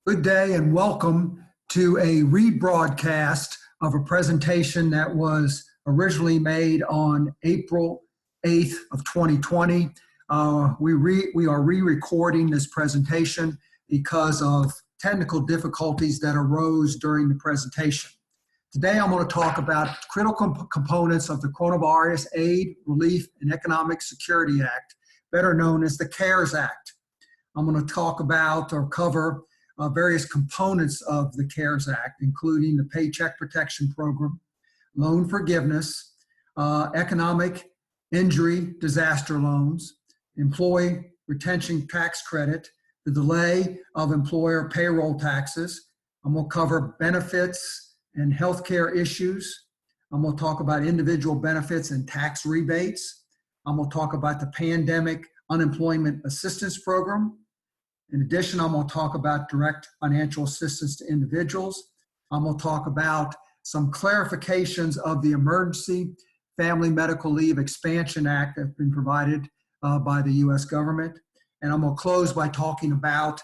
Good day and welcome to a rebroadcast of a presentation that was originally made on April 8th of 2020. We are re-recording this presentation because of technical difficulties that arose during the presentation. Today I'm going to talk about critical components of the Coronavirus Aid, Relief, and Economic Security Act, better known as the CARES Act. I'm going to talk about or cover various components of the CARES Act, including the Paycheck Protection Program, loan forgiveness, economic injury disaster loans, employee retention tax credit, the delay of employer payroll taxes. I'm going to cover benefits and healthcare issues. I'm going to talk about individual benefits and tax rebates. I'm going to talk about the Pandemic Unemployment Assistance Program. In addition, I'm going to talk about direct financial assistance to individuals. I'm going to talk about some clarifications of the Emergency Family Medical Leave Expansion Act that have been provided by the U.S. government. And I'm going to close by talking about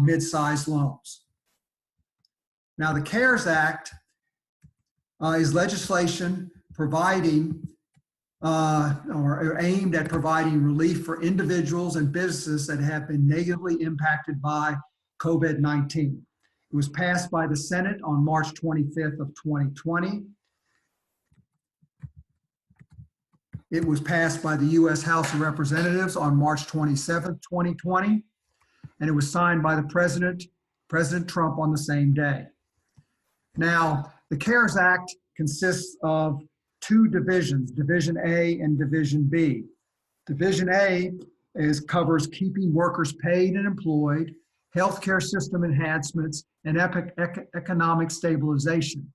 mid-sized loans. Now, the CARES Act is legislation providing or aimed at providing relief for individuals and businesses that have been negatively impacted by COVID-19. It was passed by the Senate on March 25th of 2020. It was passed by the U.S. House of Representatives on March 27th, 2020, and it was signed by the President Trump on the same day. Now, the CARES Act consists of two divisions, Division A and Division B. Division A covers keeping workers paid and employed, healthcare system enhancements, and economic stabilization.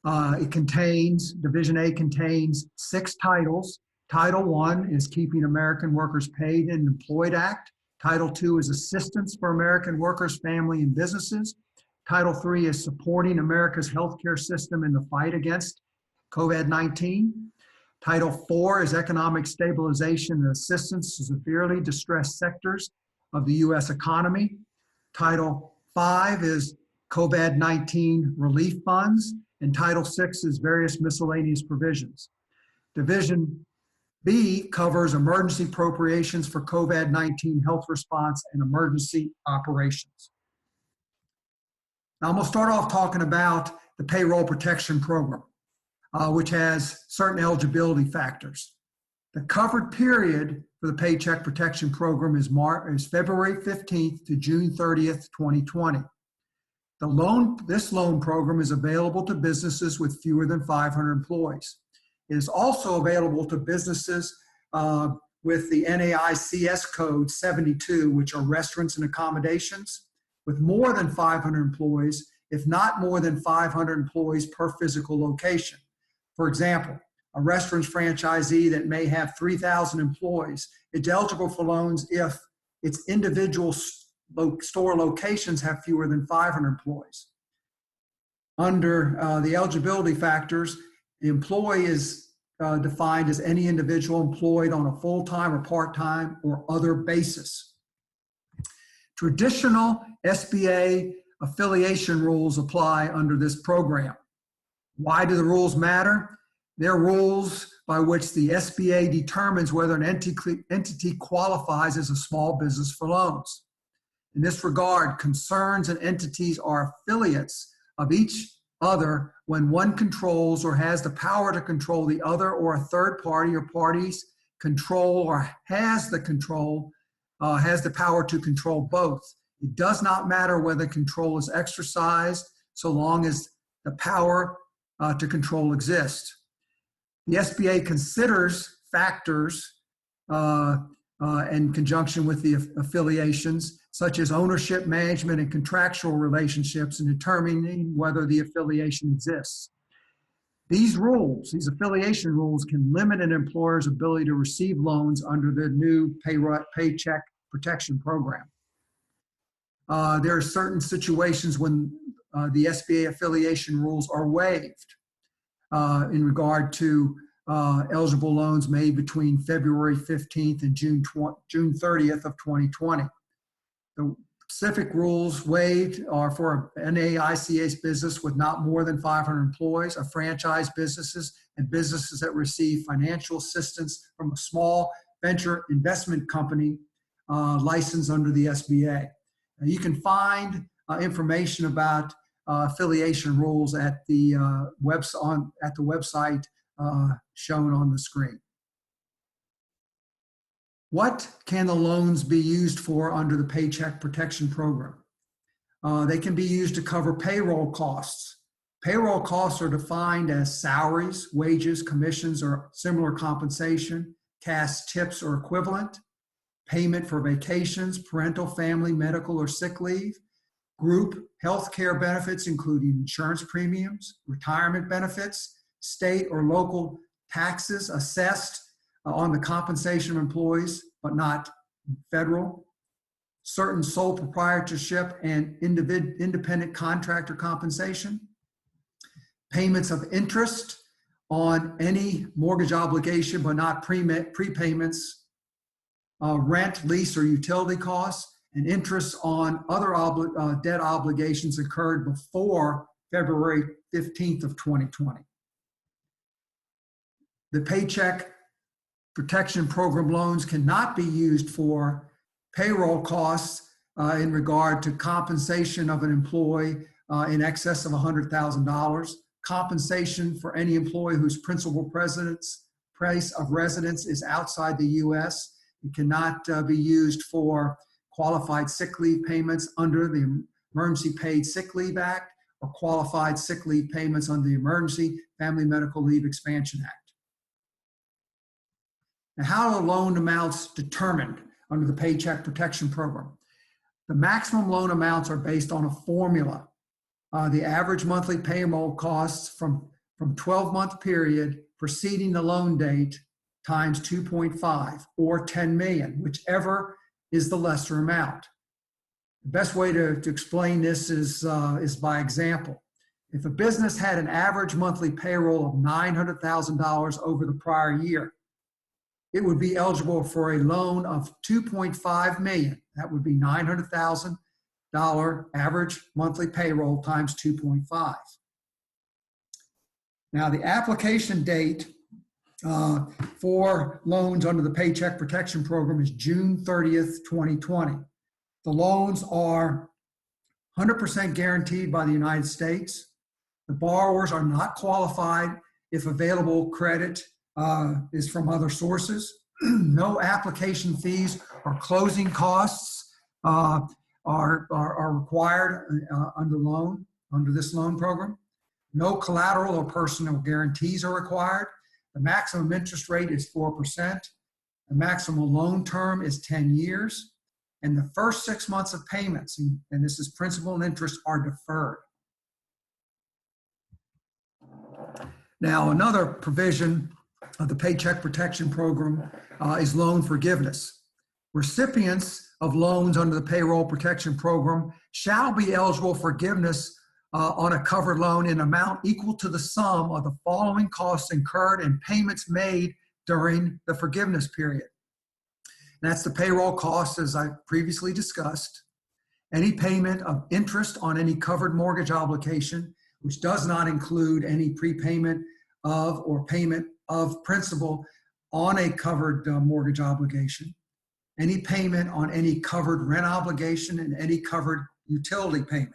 Division A contains 6 titles. Title I is Keeping American Workers Paid and Employed Act. Title II is Assistance for American Workers, Family, and Businesses. Title III is Supporting America's Healthcare System in the Fight Against COVID-19. Title IV is Economic Stabilization and Assistance to Severely Distressed Sectors of the U.S. Economy. Title V is COVID-19 Relief Funds, and Title VI is various miscellaneous provisions. Division B covers emergency appropriations for COVID-19 health response and emergency operations. Now I'm going to start off talking about the Payroll Protection Program, which has certain eligibility factors. The covered period for the Paycheck Protection Program is February 15th to June 30th, 2020. This loan program is available to businesses with fewer than 500 employees. It is also available to businesses with the NAICS code 72, which are restaurants and accommodations, with more than 500 employees, if not more than 500 employees per physical location. For example, a restaurant franchisee that may have 3,000 employees is eligible for loans if its individual store locations have fewer than 500 employees. Under the eligibility factors, the employee is defined as any individual employed on a full-time or part-time or other basis. Traditional SBA affiliation rules apply under this program. Why do the rules matter? They're rules by which the SBA determines whether an entity qualifies as a small business for loans. In this regard, concerns and entities are affiliates of each other when one controls or has the power to control the other, or a third party or parties control or has the power to control both. It does not matter whether control is exercised so long as the power to control exists. The SBA considers factors in conjunction with the affiliations, such as ownership, management, and contractual relationships in determining whether the affiliation exists. These affiliation rules, can limit an employer's ability to receive loans under the new Paycheck Protection Program. There are certain situations when the SBA affiliation rules are waived in regard to eligible loans made between February 15th and June 30th of 2020. The Specific rules waived are for an NAICS business with not more than 500 employees, a franchise businesses, and businesses that receive financial assistance from a small venture investment company licensed under the SBA. Now, you can find information about affiliation rules at the website shown on the screen. What can the loans be used for under the Paycheck Protection Program? They can be used to cover payroll costs. Payroll costs are defined as salaries, wages, commissions, or similar compensation, cash tips or equivalent, payment for vacations, parental, family, medical, or sick leave, group health care benefits, including insurance premiums, retirement benefits, state or local taxes assessed on the compensation of employees, but not federal, certain sole proprietorship and independent contractor compensation, payments of interest on any mortgage obligation, but not prepayments, rent, lease, or utility costs, and interest on other debt obligations incurred before February 15th of 2020. The Paycheck Protection Program loans cannot be used for payroll costs in regard to compensation of an employee in excess of $100,000, compensation for any employee whose principal place of residence is outside the U.S. It cannot be used for qualified sick leave payments under the Emergency Paid Sick Leave Act or qualified sick leave payments under the Emergency Family Medical Leave Expansion Act. Now, how are loan amounts determined under the Paycheck Protection Program? The maximum loan amounts are based on a formula. The average monthly payroll costs from 12-month period preceding the loan date times 2.5 or 10 million, whichever is the lesser amount. The best way to explain this is by example. If a business had an average monthly payroll of $900,000 over the prior year, it would be eligible for a loan of 2.5 million. That would be $900,000 average monthly payroll times 2.5. Now, the application date for loans under the Paycheck Protection Program is June 30th, 2020. The loans are 100% guaranteed by the United States. The borrowers are not qualified if available credit is from other sources. No application fees or closing costs are required under this loan program. No collateral or personal guarantees are required. The maximum interest rate is 4%. The maximum loan term is 10 years. And the first 6 months of payments, and this is principal and interest, are deferred. Now, another provision of the Paycheck Protection Program is loan forgiveness. Recipients of loans under the Payroll Protection Program shall be eligible for forgiveness on a covered loan in amount equal to the sum of the following costs incurred and payments made during the forgiveness period. And that's the payroll costs, as I previously discussed, any payment of interest on any covered mortgage obligation, which does not include any prepayment of or payment of principal on a covered mortgage obligation, any payment on any covered rent obligation, and any covered utility payment.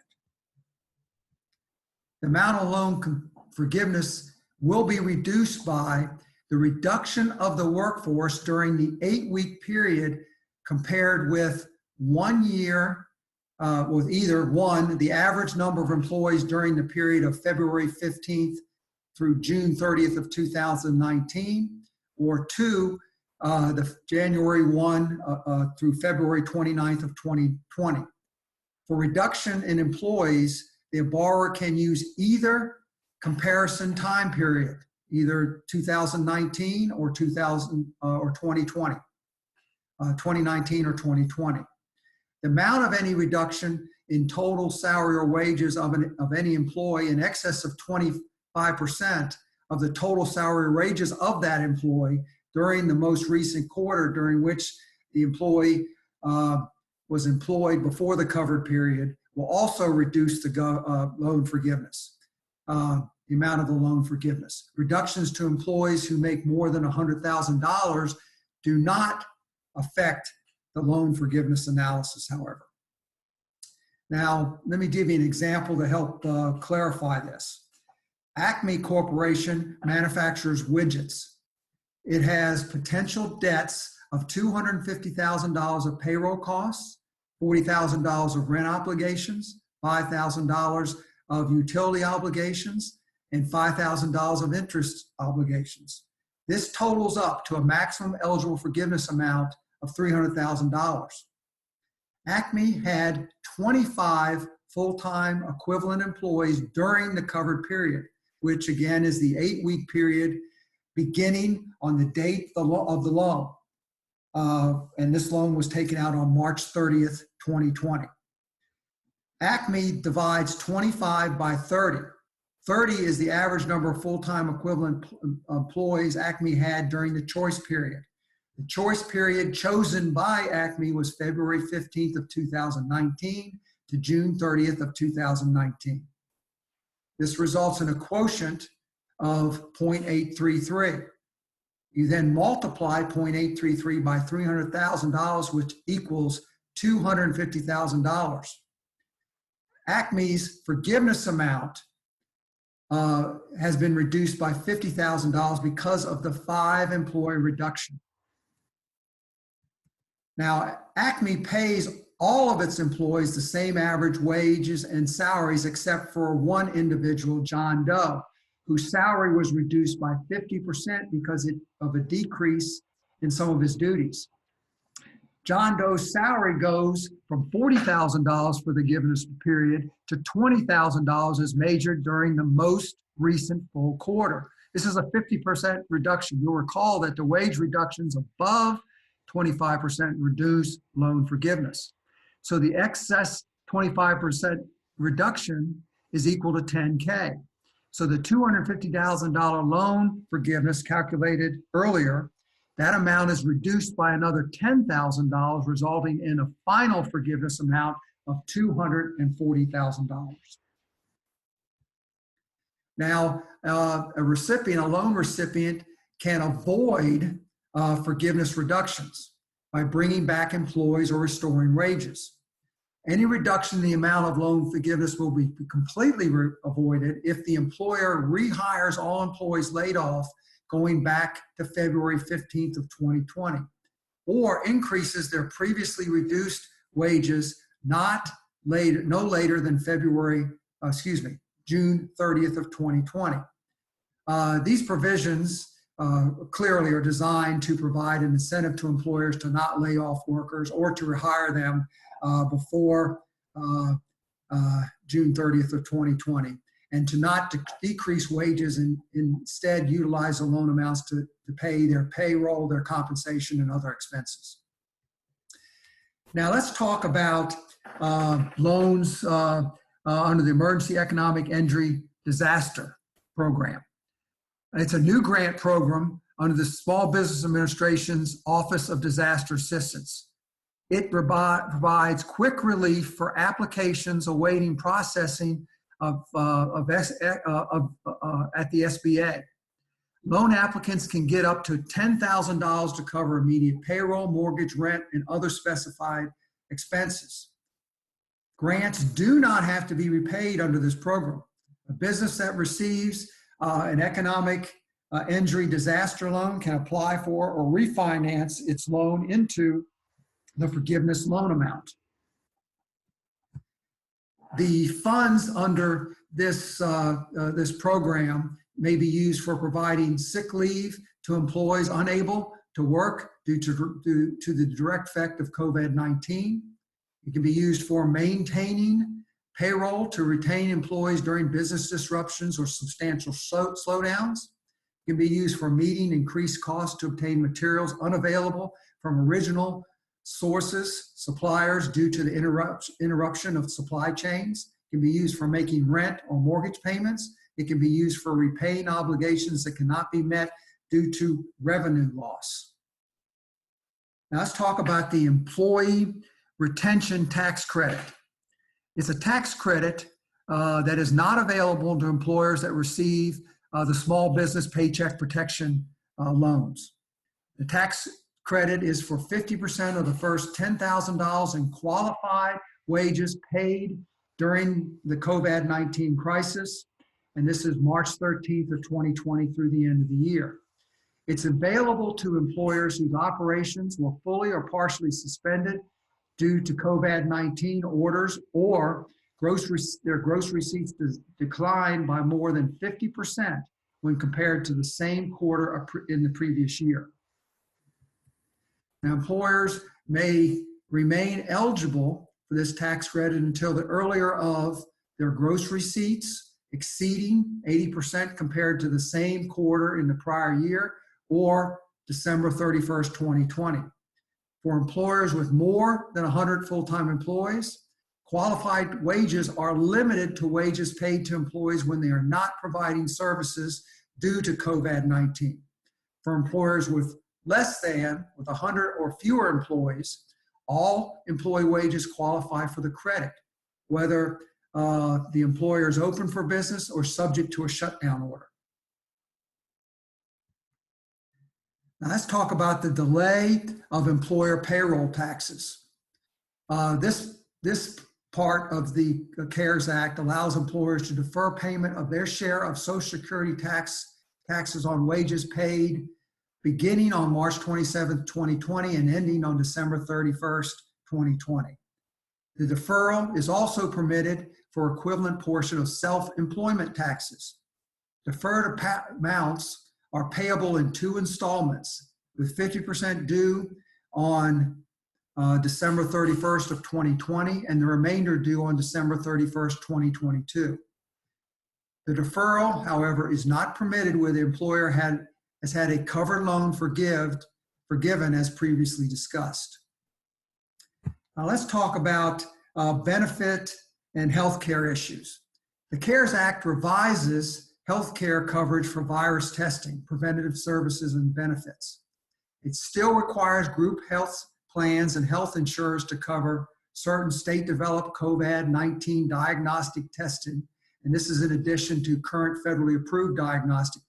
The amount of loan forgiveness will be reduced by the reduction of the workforce during the 8-week period compared with 1 year, with either one, the average number of employees during the period of February 15th through June 30th of 2019, or two, the January 1 through February 29th of 2020. For reduction in employees, the borrower can use either comparison time period, either 2019 or 2020, 2019 or 2020. The amount of any reduction in total salary or wages of any employee in excess of 25% of the total salary or wages of that employee during the most recent quarter during which the employee was employed before the covered period will also reduce the loan forgiveness, the amount of the loan forgiveness. Reductions to employees who make more than $100,000 do not affect the loan forgiveness analysis, however. Now, let me give you an example to help clarify this. Acme Corporation manufactures widgets. It has potential debts of $250,000 of payroll costs, $40,000 of rent obligations, $5,000 of utility obligations, and $5,000 of interest obligations. This totals up to a maximum eligible forgiveness amount of $300,000. Acme had 25 full-time equivalent employees during the covered period, which again is the 8-week period beginning on the date of the loan. And this loan was taken out on March 30th, 2020. Acme divides 25 by 30. 30 is the average number of full-time equivalent employees Acme had during the choice period. The choice period chosen by Acme was February 15th of 2019 to June 30th of 2019. This results in a quotient of 0.833. You then multiply 0.833 by $300,000, which equals $250,000. Acme's forgiveness amount has been reduced by $50,000 because of the 5-employee reduction. Now, Acme pays all of its employees the same average wages and salaries except for one individual, John Doe, whose salary was reduced by 50% because of a decrease in some of his duties. John Doe's salary goes from $40,000 for the given period to $20,000 as measured during the most recent full quarter. This is a 50% reduction. You'll recall that the wage reductions above 25% reduce loan forgiveness. So the excess 25% reduction is equal to $10K. So the $250,000 loan forgiveness calculated earlier, that amount is reduced by another $10,000, resulting in a final forgiveness amount of $240,000. Now, a loan recipient can avoid forgiveness reductions by bringing back employees or restoring wages. Any reduction in the amount of loan forgiveness will be completely avoided if the employer rehires all employees laid off going back to February 15th of 2020, or increases their previously reduced wages no later than June 30th of 2020. These provisions clearly are designed to provide an incentive to employers to not lay off workers or to rehire them before June 30th of 2020, and to not decrease wages and instead utilize the loan amounts to pay their payroll, their compensation, and other expenses. Now let's talk about loans under the Emergency Economic Injury Disaster Program. It's a new grant program under the Small Business Administration's Office of Disaster Assistance. It provides quick relief for applications awaiting processing at the SBA. Loan applicants can get up to $10,000 to cover immediate payroll, mortgage, rent, and other specified expenses. Grants do not have to be repaid under this program. A business that receives an economic injury disaster loan can apply for or refinance its loan into the forgiveness loan amount. The funds under this program may be used for providing sick leave to employees unable to work due to the direct effect of COVID-19. It can be used for maintaining payroll to retain employees during business disruptions or substantial slowdowns. It can be used for meeting increased costs to obtain materials unavailable from original sources, suppliers, due to the interruption of supply chains. It can be used for making rent or mortgage payments. It can be used for repaying obligations that cannot be met due to revenue loss. Now let's talk about the employee retention tax credit. It's a tax credit that is not available to employers that receive the small business paycheck protection loans. The tax credit is for 50% of the first $10,000 in qualified wages paid during the COVID-19 crisis. And this is March 13th of 2020 through the end of the year. It's available to employers whose operations were fully or partially suspended due to COVID-19 orders, or their gross receipts declined by more than 50% when compared to the same quarter in the previous year. Now, employers may remain eligible for this tax credit until the earlier of their gross receipts exceeding 80% compared to the same quarter in the prior year, or December 31st, 2020. For employers with more than 100 full-time employees, qualified wages are limited to wages paid to employees when they are not providing services due to COVID-19. For employers with less than 100 or fewer employees, all employee wages qualify for the credit, whether the employer is open for business or subject to a shutdown order. Now let's talk about the delay of employer payroll taxes. This part of the CARES Act allows employers to defer payment of their share of Social Security taxes on wages paid beginning on March 27, 2020 and ending on December 31st, 2020. The deferral is also permitted for equivalent portion of self-employment taxes. Deferred amounts are payable in 2 installments, with 50% due on December 31st of 2020 and the remainder due on December 31st, 2022. The deferral, however, is not permitted where the employer has had a covered loan forgiven as previously discussed. Now let's talk about benefit and healthcare issues. The CARES Act revises healthcare coverage for virus testing, preventative services, and benefits. It still requires group health plans and health insurers to cover certain state-developed COVID-19 diagnostic testing, and this is in addition to current federally approved diagnostic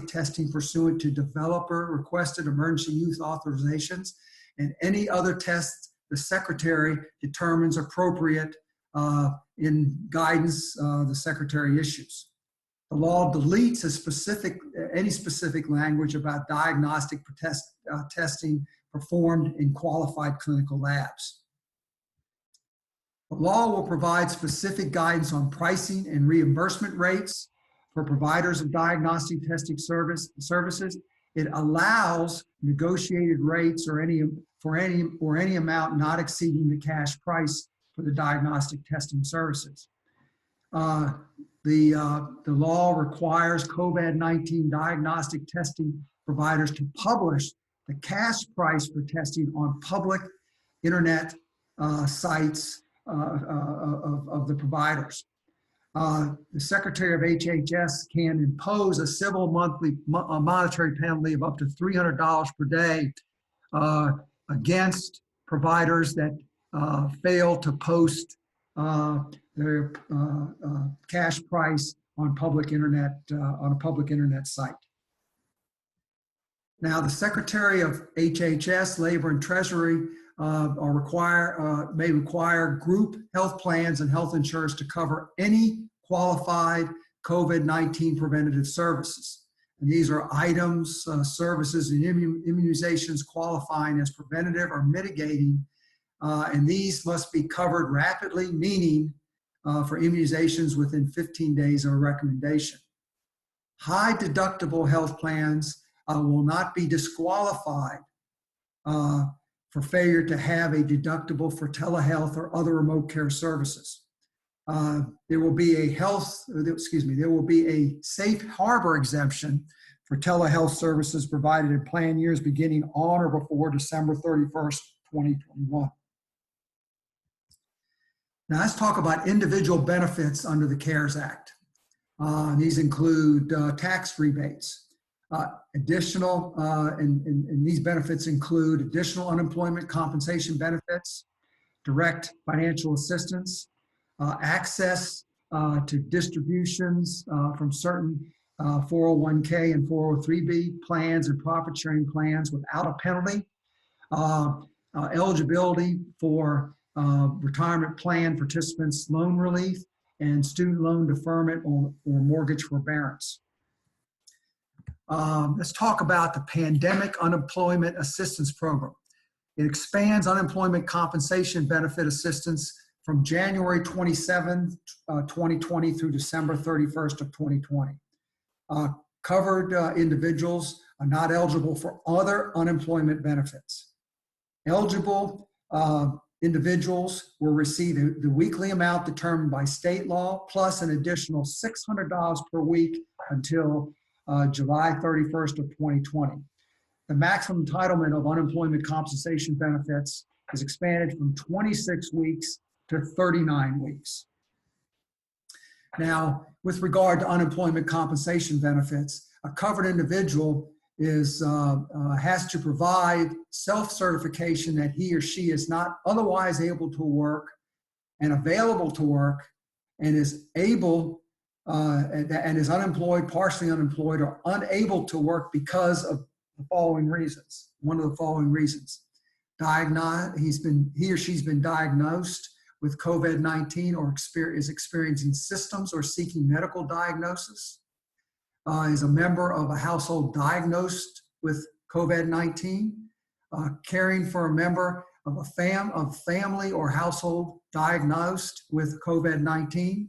testing pursuant to developer-requested emergency use authorizations, and any other tests the Secretary determines appropriate in guidance the Secretary issues. The law deletes any specific language about diagnostic testing performed in qualified clinical labs. The law will provide specific guidance on pricing and reimbursement rates for providers of diagnostic testing services. It allows negotiated rates for any amount not exceeding the cash price for the diagnostic testing services. The law requires COVID-19 diagnostic testing providers to publish the cash price for testing on public internet sites of the providers. The Secretary of HHS can impose a civil monthly monetary penalty of up to $300 per day against providers that fail to post their cash price on a public internet site. Now, the Secretary of HHS, Labor and Treasury may require group health plans and health insurers to cover any qualified COVID-19 preventative services. And these are items, services, and immunizations qualifying as preventative or mitigating, and these must be covered rapidly, meaning for immunizations within 15 days of a recommendation. High deductible health plans will not be disqualified for failure to have a deductible for telehealth or other remote care services. There will be a safe harbor exemption for telehealth services provided in plan years beginning on or before December 31st, 2021. Now let's talk about individual benefits under the CARES Act. These include tax rebates. Additional, and these benefits include additional unemployment compensation benefits, direct financial assistance, access to distributions from certain 401k and 403b plans and profit sharing plans without a penalty, eligibility for retirement plan participants loan relief, and student loan deferment or mortgage forbearance. Let's talk about the Pandemic Unemployment Assistance Program. It expands unemployment compensation benefit assistance from January 27, 2020 through December 31st of 2020. Covered individuals are not eligible for other unemployment benefits. Eligible individuals will receive the weekly amount determined by state law plus an additional $600 per week until July 31st of 2020. The maximum entitlement of unemployment compensation benefits is expanded from 26 weeks to 39 weeks. Now, with regard to unemployment compensation benefits, a covered individual has to provide self-certification that he or she is not otherwise able to work and available to work and is able and is unemployed, partially unemployed, or unable to work because of the following reasons. One of the following reasons: he or she's been diagnosed with COVID-19 or is experiencing symptoms or seeking medical diagnosis, is a member of a household diagnosed with COVID-19, caring for a member of a family or household diagnosed with COVID-19,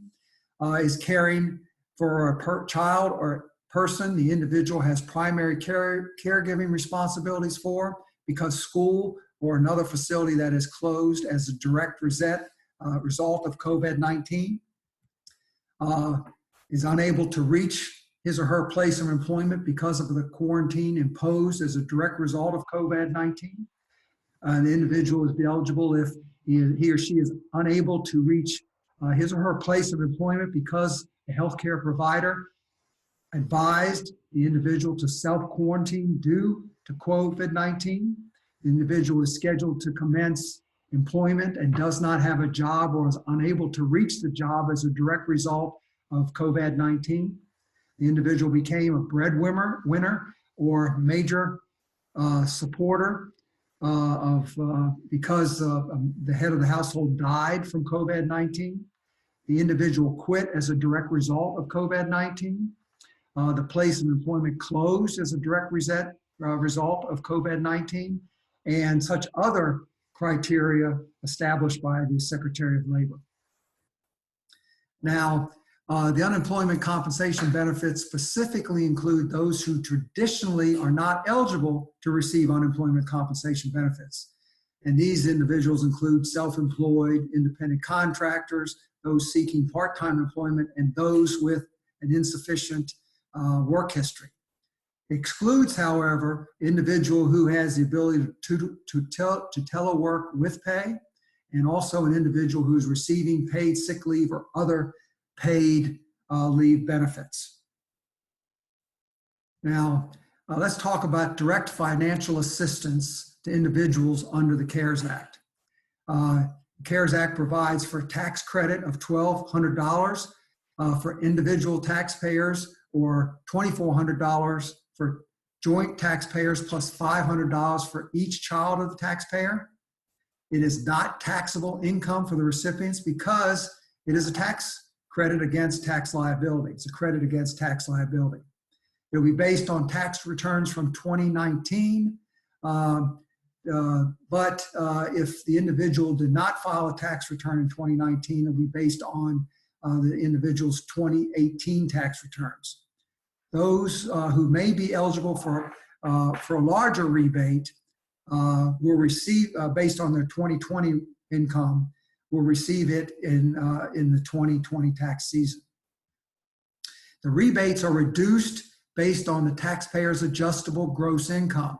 is caring for a child or person the individual has primary caregiving responsibilities for because school or another facility that is closed as a direct result of COVID-19, is unable to reach his or her place of employment because of the quarantine imposed as a direct result of COVID-19. The individual is eligible if he or she is unable to reach his or her place of employment because the healthcare provider advised the individual to self-quarantine due to COVID-19. The individual is scheduled to commence employment and does not have a job or is unable to reach the job as a direct result of COVID-19. The individual became a breadwinner or major supporter because the head of the household died from COVID-19. The individual quit as a direct result of COVID-19. The place of employment closed as a direct result of COVID-19, and such other criteria established by the Secretary of Labor. Now, the unemployment compensation benefits specifically include those who traditionally are not eligible to receive unemployment compensation benefits. And these individuals include self-employed, independent contractors, those seeking part-time employment, and those with an insufficient work history. Excludes, however, individual who has the ability to telework with pay, and also an individual who's receiving paid sick leave or other paid leave benefits. Now, let's talk about direct financial assistance to individuals under the CARES Act. The CARES Act provides for a tax credit of $1,200 for individual taxpayers, or $2,400 for joint taxpayers, plus $500 for each child of the taxpayer. It is not taxable income for the recipients because it is a tax credit against tax liability. It's a credit against tax liability. It will be based on tax returns from 2019, but if the individual did not file a tax return in 2019, it will be based on the individual's 2018 tax returns. Those who may be eligible for a larger rebate will receive, based on their 2020 income, will receive it in the 2020 tax season. The rebates are reduced based on the taxpayer's adjustable gross income.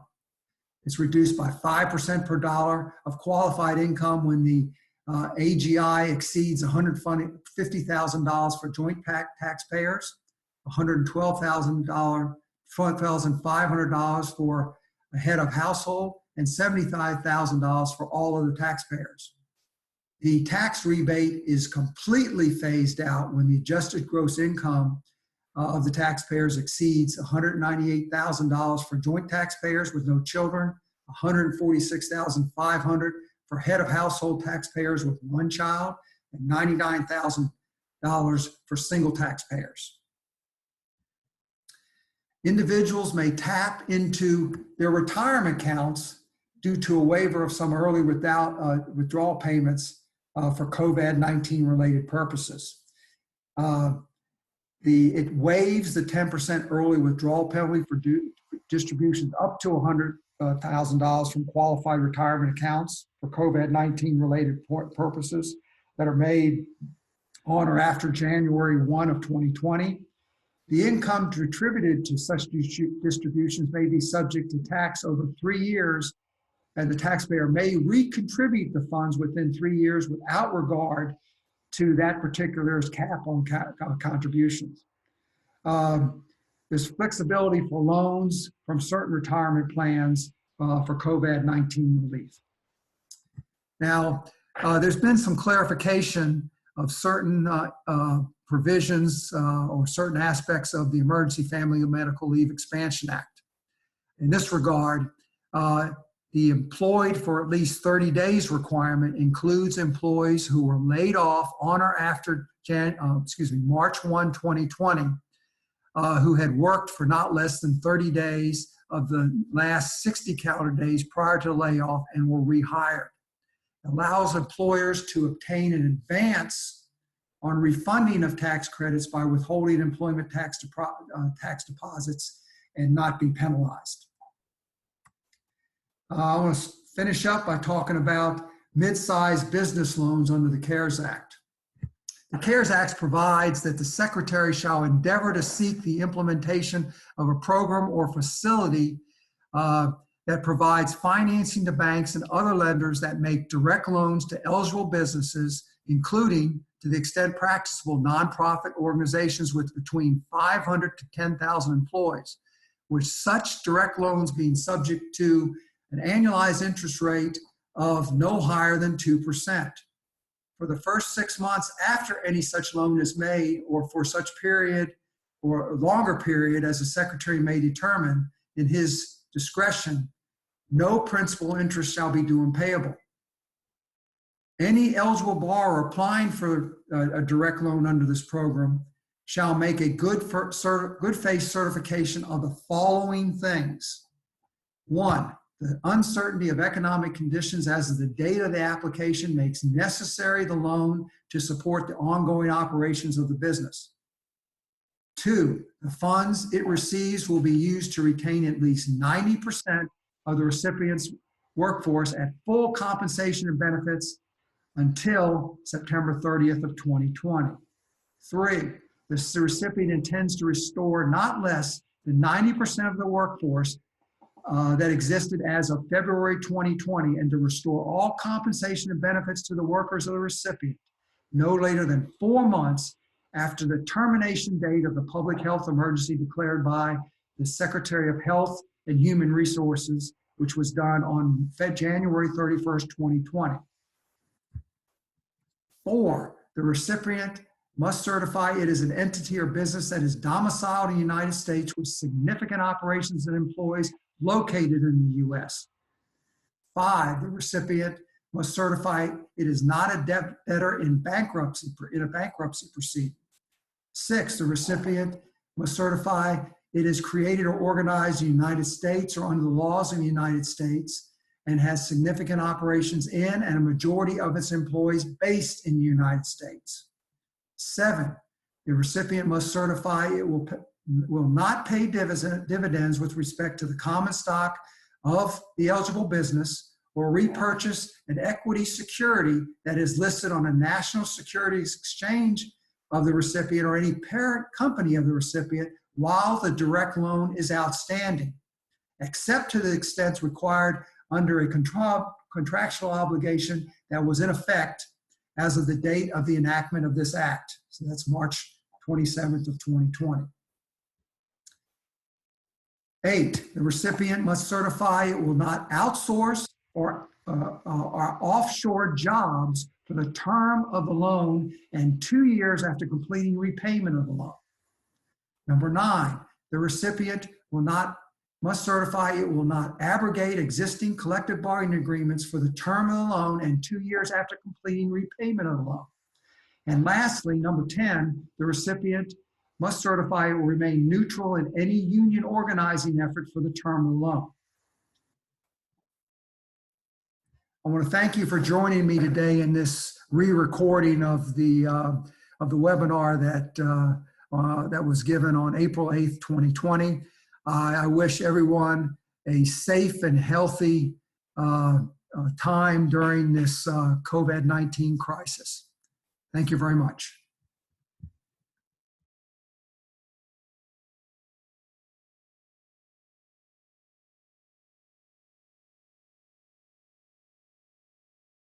It's reduced by 5% per dollar of qualified income when the AGI exceeds $150,000 for joint taxpayers, $112,000 $12,500 for a head of household, and $75,000 for all other taxpayers. The tax rebate is completely phased out when the adjusted gross income of the taxpayers exceeds $198,000 for joint taxpayers with no children, $146,500 for head of household taxpayers with one child, and $99,000 for single taxpayers. Individuals may tap into their retirement accounts due to a waiver of some early withdrawal payments for COVID-19 related purposes. It waives the 10% early withdrawal penalty for distributions up to $100,000 from qualified retirement accounts for COVID-19 related purposes that are made on or after January 1 of 2020. The income attributed to such distributions may be subject to tax over 3 years, and the taxpayer may recontribute the funds within 3 years without regard to that particular cap on contributions. There's flexibility for loans from certain retirement plans for COVID-19 relief. Now, there's been some clarification of certain provisions or certain aspects of the Emergency Family and Medical Leave Expansion Act. In this regard, the employed for at least 30 days requirement includes employees who were laid off on or after March 1, 2020, who had worked for not less than 30 days of the last 60 calendar days prior to layoff and were rehired. It allows employers to obtain an advance on refunding of tax credits by withholding employment tax deposits and not be penalized. I want to finish up by talking about mid-sized business loans under the CARES Act. The CARES Act provides that the Secretary shall endeavor to seek the implementation of a program or facility that provides financing to banks and other lenders that make direct loans to eligible businesses, including, to the extent practicable, nonprofit organizations with between 500 to 10,000 employees, with such direct loans being subject to an annualized interest rate of no higher than 2%. For the first 6 months after any such loan is made, or for such period or a longer period as the Secretary may determine in his discretion, no principal interest shall be due and payable. Any eligible borrower applying for a direct loan under this program shall make a good faith certification of the following things. 1, the uncertainty of economic conditions as of the date of the application makes necessary the loan to support the ongoing operations of the business. 2, the funds it receives will be used to retain at least 90% of the recipient's workforce at full compensation and benefits until September 30th of 2020. 3, the recipient intends to restore not less than 90% of the workforce that existed as of February 2020, and to restore all compensation and benefits to the workers of the recipient no later than 4 months after the termination date of the public health emergency declared by the Secretary of Health and Human Resources, which was done on January 31st, 2020. 4, the recipient must certify it is an entity or business that is domiciled in the United States with significant operations and employees located in the U.S. 5, the recipient must certify it is not a debtor in a bankruptcy proceeding. 6, the recipient must certify it is created or organized in the United States or under the laws of the United States and has significant operations in and a majority of its employees based in the United States. 7, the recipient must certify it will not pay dividends with respect to the common stock of the eligible business or repurchase an equity security that is listed on a national securities exchange of the recipient or any parent company of the recipient while the direct loan is outstanding, except to the extent required under a contractual obligation that was in effect as of the date of the enactment of this act. So that's March 27th of 2020. 8, the recipient must certify it will not outsource or offshore jobs for the term of the loan and 2 years after completing repayment of the loan. Number 9, the recipient must certify it will not abrogate existing collective bargaining agreements for the term of the loan and 2 years after completing repayment of the loan. And lastly, number 10, the recipient must certify it will remain neutral in any union organizing effort for the term of the loan. I want to thank you for joining me today in this re-recording of the webinar that was given on April 8th, 2020. I wish everyone a safe and healthy time during this COVID-19 crisis. Thank you very much.